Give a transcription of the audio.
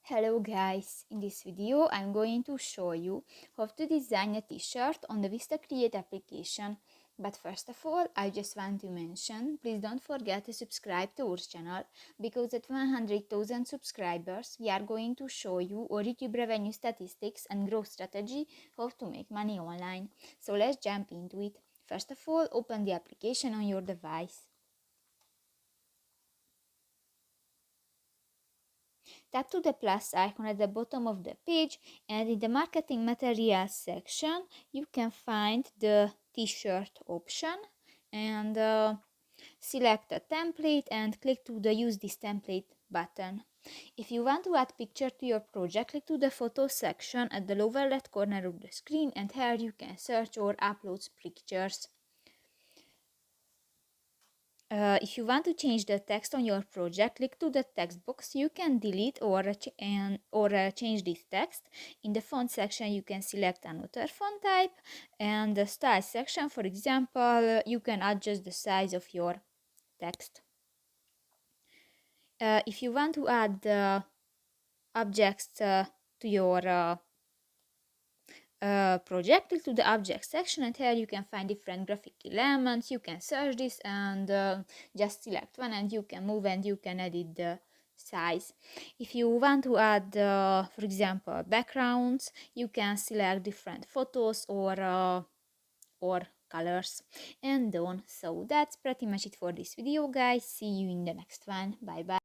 Hello guys, in this video I'm going to show you how to design a t-shirt on the VistaCreate application. But first of all, I just want to mention, please don't forget to subscribe to our channel, because at 100,000 subscribers we are going to show you our YouTube revenue statistics and growth strategy, how to make money online. So let's jump into it. First of all, open the application on your device. Tap to the plus icon at the bottom of the page, and in the marketing materials section you can find the t-shirt option, and select a template and click to the use this template button. If you want to add picture to your project, click to the photo section at the lower left corner of the screen, and here you can search or upload pictures. If you want to change the text on your project, click to the text box. You can delete or change this text. In the font section, you can select another font type, and the style section, for example, you can adjust the size of your text. If you want to add objects to your project, click to the object section, and here you can find different graphic elements. You can search this and just select one, and you can move and you can edit the size. If you want to add for example backgrounds, you can select different photos or colors and on. So that's pretty much it for this video guys. See you in the next one. Bye bye.